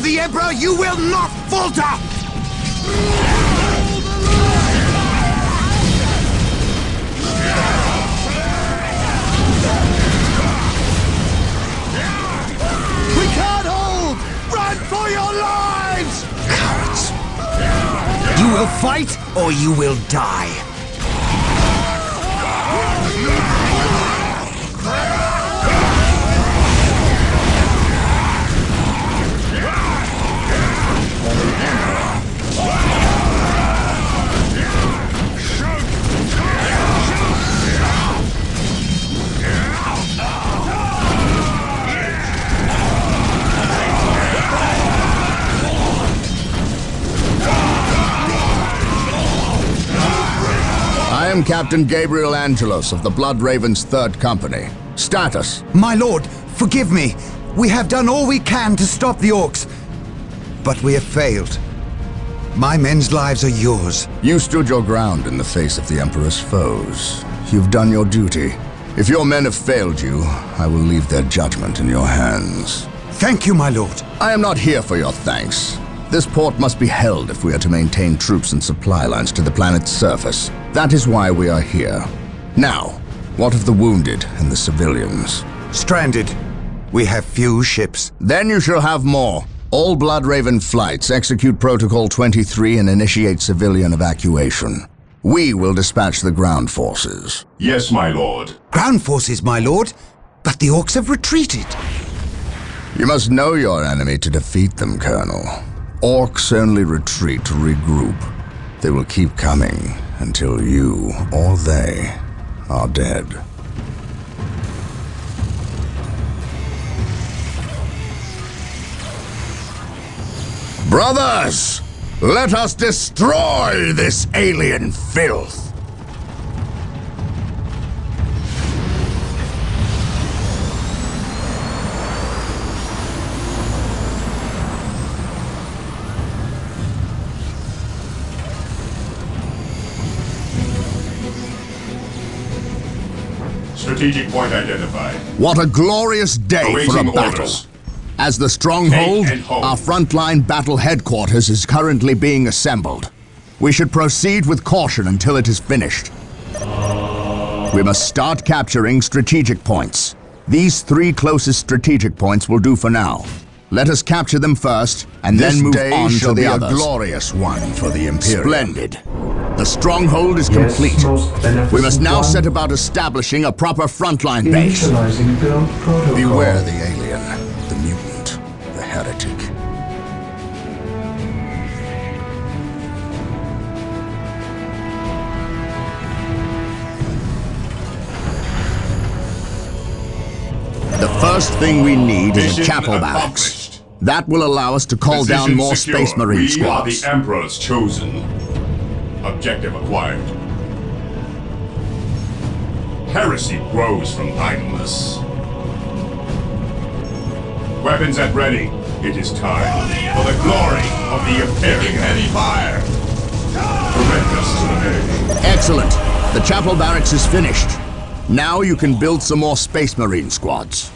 the Emperor, you will not falter! We can't hold! Run for your lives! Cowards! You will fight, or you will die. I am Captain Gabriel Angelos of the Blood Ravens 3rd Company. Status. My lord, forgive me. We have done all we can to stop the orcs, but we have failed. My men's lives are yours. You stood your ground in the face of the Emperor's foes. You've done your duty. If your men have failed you, I will leave their judgment in your hands. Thank you, my lord. I am not here for your thanks. This port must be held if we are to maintain troops and supply lines to the planet's surface. That is why we are here. Now, what of the wounded and the civilians? Stranded. We have few ships. Then you shall have more. All Blood Raven flights execute Protocol 23 and initiate civilian evacuation. We will dispatch the ground forces. Yes, my lord. Ground forces, my lord, but the orcs have retreated. You must know your enemy to defeat them, Colonel. Orcs only retreat to regroup. They will keep coming until you, or they, are dead. Brothers, let us destroy this alien filth! Strategic point identified. What a glorious day for a Awaiting battle! orders. As the stronghold, Take and hold. our frontline battle headquarters is currently being assembled. We should proceed with caution until it is finished. We must start capturing strategic points. These 3 closest strategic points will do for now. Let us capture them first, and then move on to the others. A glorious one for the Imperium. Splendid. The stronghold is complete. We must now set about establishing a proper frontline base. Initializing build protocol. Beware the alien, the mutant, the heretic. The first thing we need is a Mission chapel barracks. accomplished. That will allow us to call down Position more secure. Space Marine We squads. are the Emperor's chosen. Objective acquired. Heresy grows from idleness. Weapons at ready. It is time for the glory of the Imperium. Heavy fire. Prevent us to the bay. Excellent. The chapel barracks is finished. Now you can build some more Space Marine squads.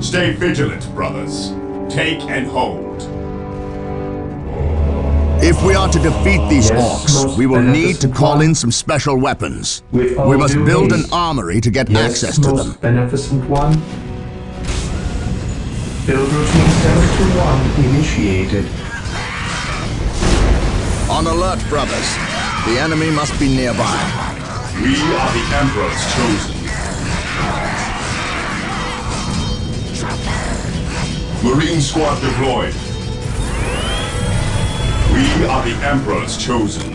Stay vigilant, brothers. Take and hold. If we are to defeat these Yes, orcs, most we will need to beneficent call one. in some special weapons. With all We must due build an haste. armory to get Yes, access to most them. beneficent one. Build routine 721 initiated. On alert, brothers. The enemy must be nearby. We are the Emperor's chosen. Marine squad deployed. We are the Emperor's chosen.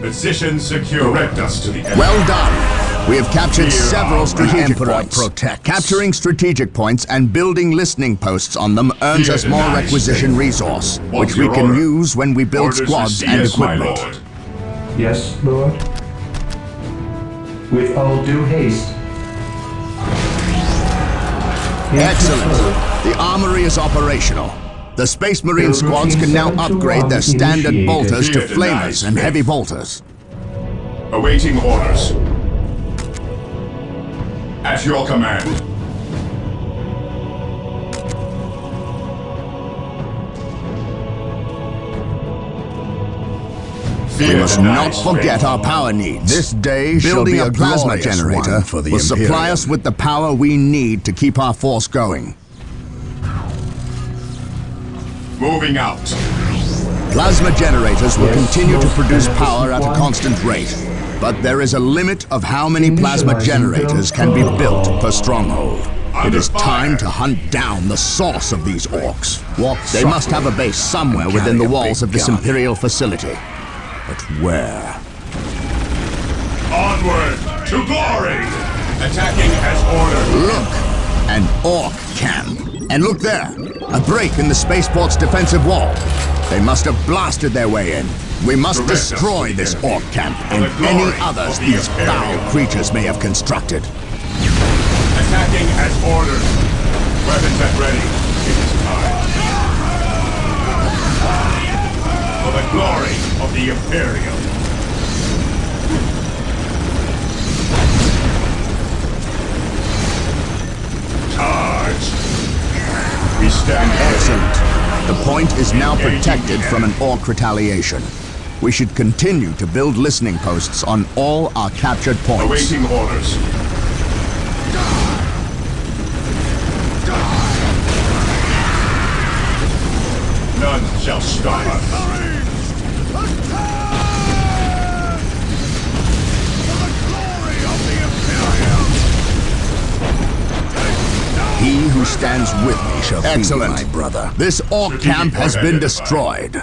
Position secure. Direct us to the Emperor. Well done. We have captured Here several are strategic Emperor points. protects. Capturing strategic points and building listening posts on them earns Here us more denies requisition them. resource, What's which we your can order? use when we build Orders squads received. and Yes, my equipment. lord. Yes, Lord. With all due haste. Yes, Excellent. Lord. The armory is operational. The Space Marine squads can now upgrade their standard bolters to Fear flamers denies and faith. heavy bolters. Awaiting orders. At your command. We must Fear not denies forget faith. our power needs. This day shall Building be a plasma glorious generator one for the will supply Imperium. us with the power we need to keep our force going. Moving out. Plasma generators will Yes, continue to Lord, produce and power at a one. constant rate. But there is a limit of how many plasma Initializing generators can be built per stronghold. It Under is time fire. to hunt down the source of these orcs. They softly must have a base somewhere and within the carry a walls big of this gun. Imperial facility. But where? Onward to glory! Attacking as ordered. Look! An orc camp. And look there! A break in the spaceport's defensive wall. They must have blasted their way in. We must Direct us destroy to the this enemy. orc camp For and the glory any of others the these Imperium. foul creatures may have constructed. Attacking as ordered. Weapons at ready. It is time. For the glory of the Imperium. Charge! We stand ready. Excellent. The point is now protected from an orc retaliation. We should continue to build listening posts on all our captured points. Awaiting orders. None shall stop us. He who stands with me shall Excellent. be my brother. This orc Strategic camp has point been identified. destroyed.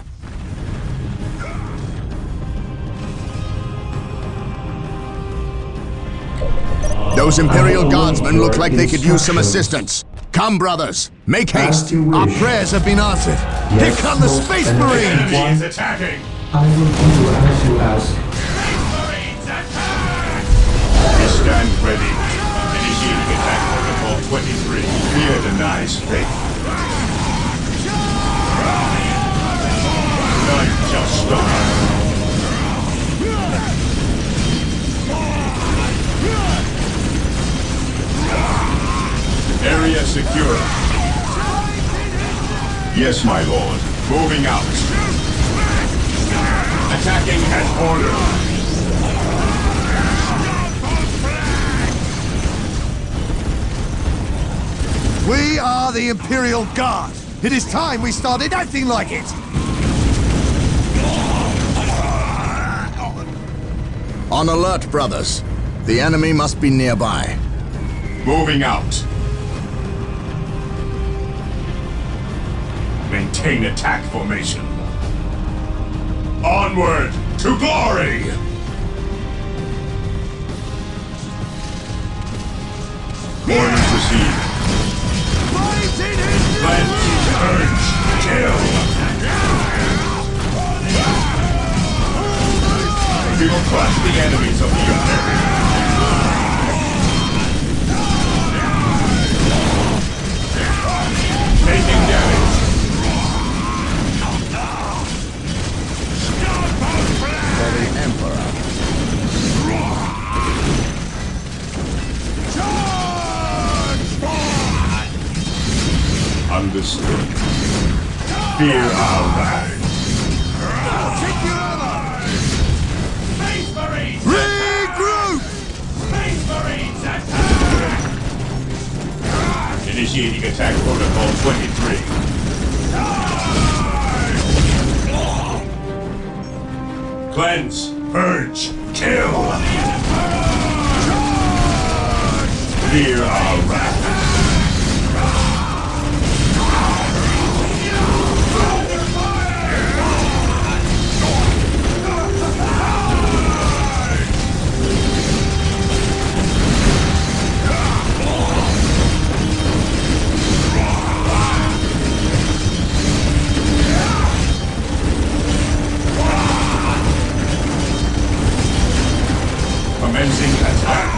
Those Imperial Guardsmen look like they could use some assistance. Come, brothers, make haste. As you Our wish. prayers have been answered. Here Yes, come the Lord, Space and Marines! Enemy is attacking. I will do as you ask. We stand ready. Initiating attack protocol 23. Fear denies faith. None shall stop us. Area secure. Yes, my lord. Moving out. Attacking as ordered. We are the Imperial Guard. It is time we started acting like it. On alert, brothers. The enemy must be nearby. Moving out. Maintain attack formation. Onward to glory! Orders received. Cleanse, purge, kill! We will crush the enemies of the Imperium. Taking damage. For the Emperor. Understood. Fear our wrath. Regroup! Initiating attack protocol 23. Cleanse, purge, kill! Fear our wrath. Commencing attack.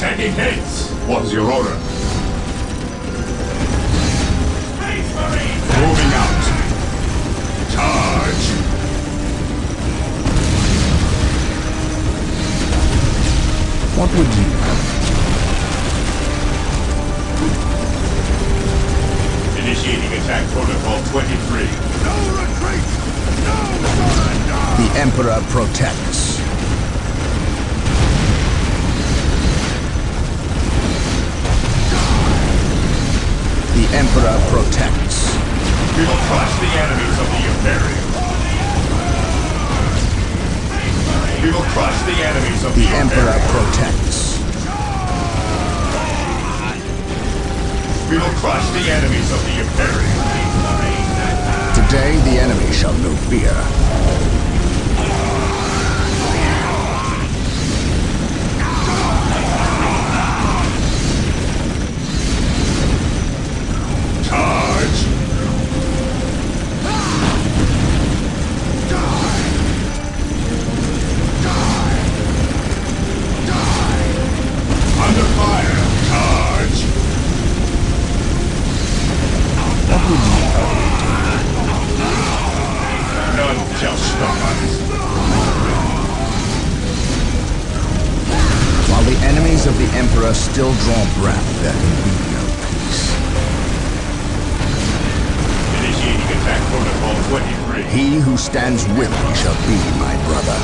Taking hits! What is your order? Space Marine! Moving out! Charge! What would you have? Initiating attack protocol 23. No retreat! No surrender! The Emperor protects. The Emperor protects. We will crush the enemies of the Imperium. We will crush the enemies of the The Emperor Imperium. protects. We will crush the enemies of the Imperium. Today the enemy shall know fear. Charge! Under fire! Charge! None shall stop us. While the enemies of the Emperor still draw breath, there can be no peace. Initiating attack protocol 23. He who stands with me shall be my brother.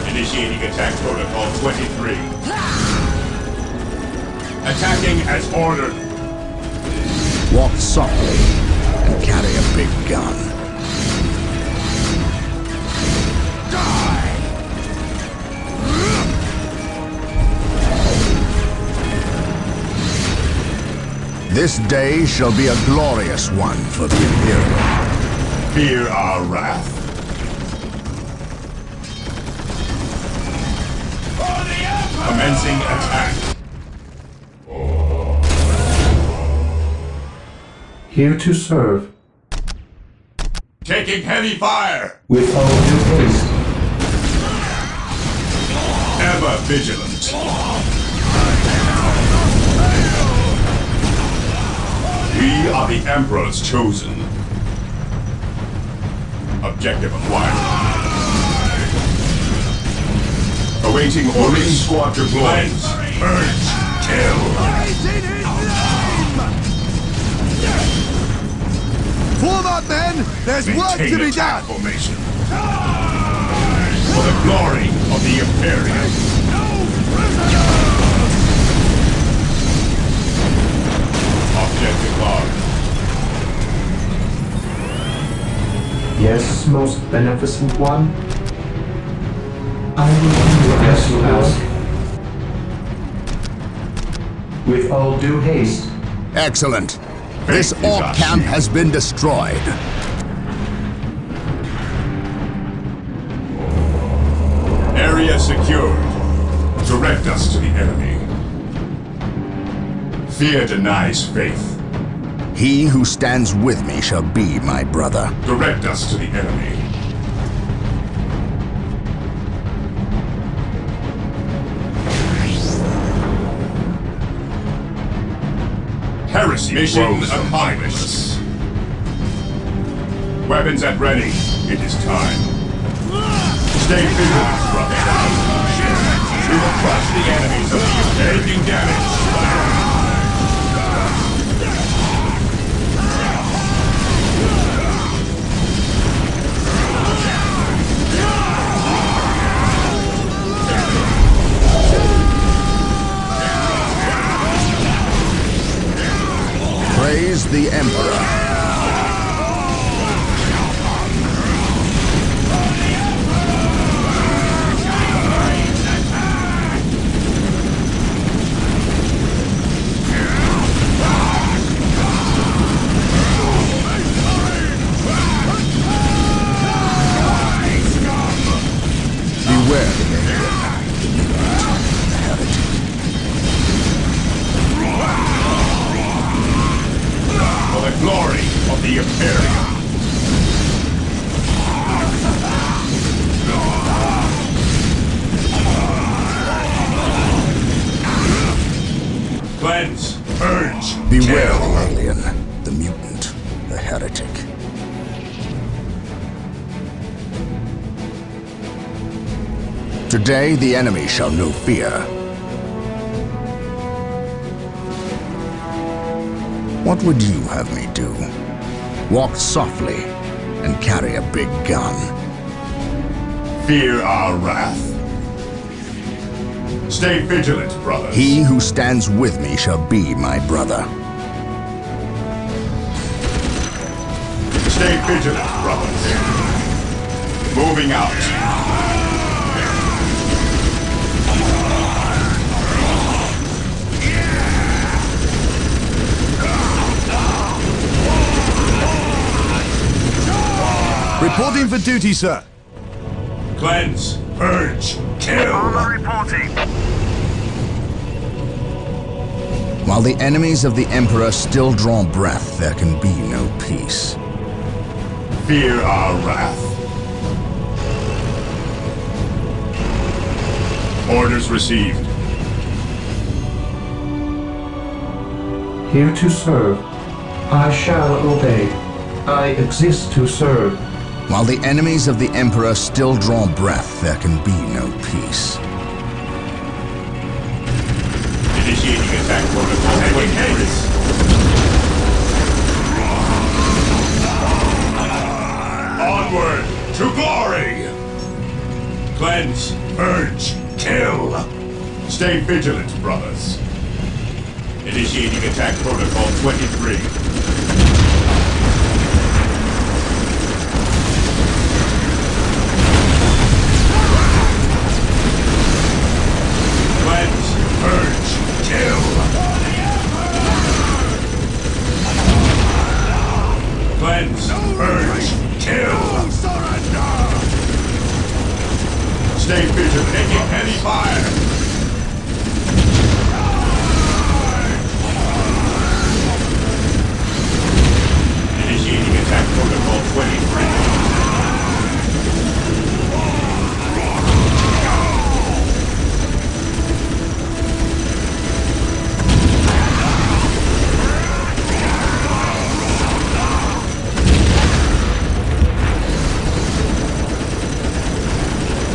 Initiating attack protocol 23. Attacking as ordered. Walk softly and carry a big gun. This day shall be a glorious one for the Imperium. Fear our wrath. Commencing attack. Here to serve. Taking heavy fire. With all due haste. Ever vigilant. We are the Emperor's chosen. Objective acquired. Awaiting orders. Squad deploys. Purge. Kill. Fight in his name! Form up, men! There's work Maintain to be attack done! formation. For the glory of the Imperium. Objective logged. Yes, most beneficent one. I will do as you ask. With all due haste. Excellent. This Fate is Orc our camp shield. has been destroyed. Area secured. Direct us to the enemy. Fear denies faith. He who stands with me shall be my brother. Direct us to the enemy. Heresy mission accomplished. Weapons at ready. It is time. Stay vigilant, brother. We will crush the enemies of the taking damage. Praise the Emperor. Imperium. Cleanse, purge, Beware kill. the alien, the mutant, the heretic. Today the enemy shall know fear. What would you have me do? Walk softly and carry a big gun. Fear our wrath. Stay vigilant, brothers. He who stands with me shall be my brother. Stay vigilant, brothers. Moving out. Reporting for duty, sir. Cleanse, purge, kill. While the enemies of the Emperor still draw breath, there can be no peace. Fear our wrath. Orders received. Here to serve. I shall obey. I exist to serve. While the enemies of the Emperor still draw breath, there can be no peace. Initiating attack protocol. Taking haste. Onward to glory. Cleanse, purge, kill. Stay vigilant, brothers. Initiating attack protocol 23. Cleanse, purge, kill. Cleanse, purge, kill. Stay vigilant. Taking heavy fire. Initiating attack protocol 23.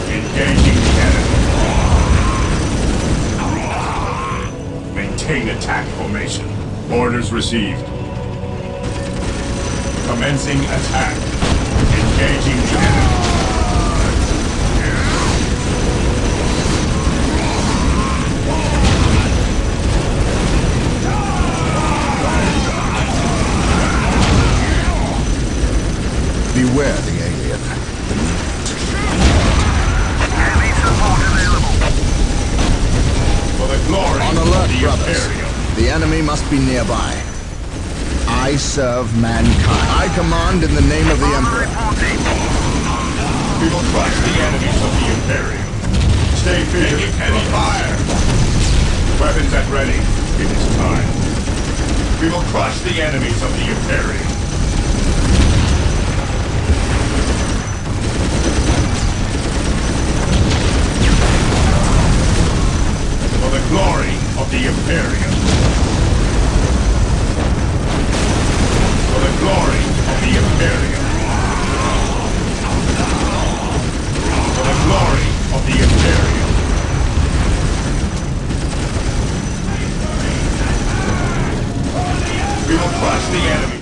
Engaging the enemy. Maintain attack formation. Orders received. Commencing attack. Engaging the enemy. Beware the alien. For the glory On alert, of the brothers. Imperium. The enemy must be nearby. I serve mankind. I command in the name of the Emperor. We will crush the enemies of the Imperium. Stay vigilant. Heavy fire. Weapons at ready. It is time. We will crush the enemies of the Imperium. For the glory of the Imperium. For the glory of the Imperium. For the glory of the Imperium. We will crush the enemy.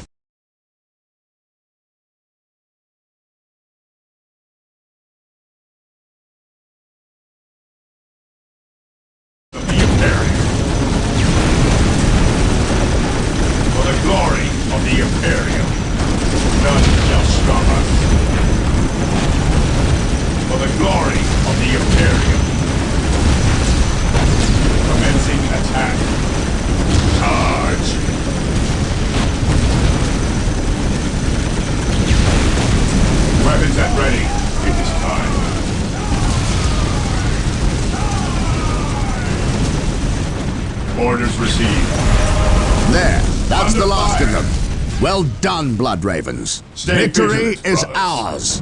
Well done, Blood Ravens. Stay Victory vigilant, is brothers. ours.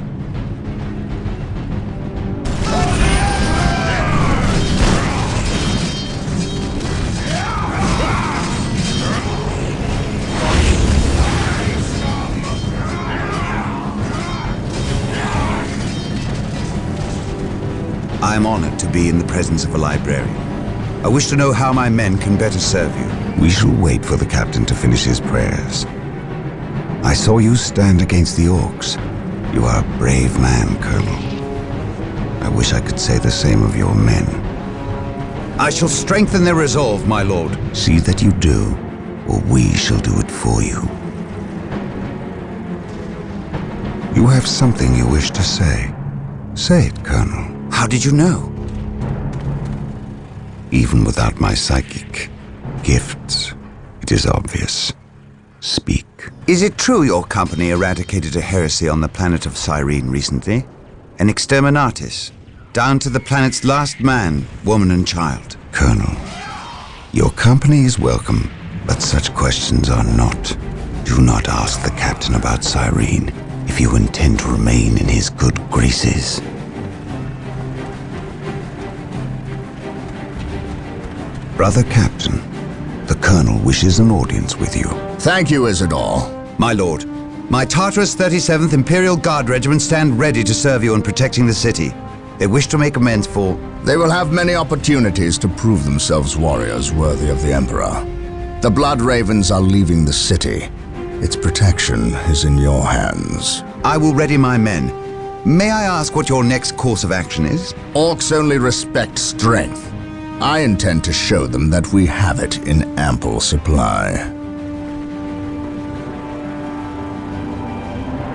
I am honored to be in the presence of a librarian. I wish to know how my men can better serve you. We shall wait for the captain to finish his prayers. I saw you stand against the orcs. You are a brave man, Colonel. I wish I could say the same of your men. I shall strengthen their resolve, my lord. See that you do, or we shall do it for you. You have something you wish to say. Say it, Colonel. How did you know? Even without my psychic gifts, it is obvious. Speak. Is it true your company eradicated a heresy on the planet of Cyrene recently? An exterminatus, down to the planet's last man, woman and child. Colonel, your company is welcome, but such questions are not. Do not ask the captain about Cyrene if you intend to remain in his good graces. Brother Captain, the Colonel wishes an audience with you. Thank you, Isidore. My lord, my Tartarus 37th Imperial Guard Regiment stand ready to serve you in protecting the city. They wish to make amends for... They will have many opportunities to prove themselves warriors worthy of the Emperor. The Blood Ravens are leaving the city. Its protection is in your hands. I will ready my men. May I ask what your next course of action is? Orcs only respect strength. I intend to show them that we have it in ample supply.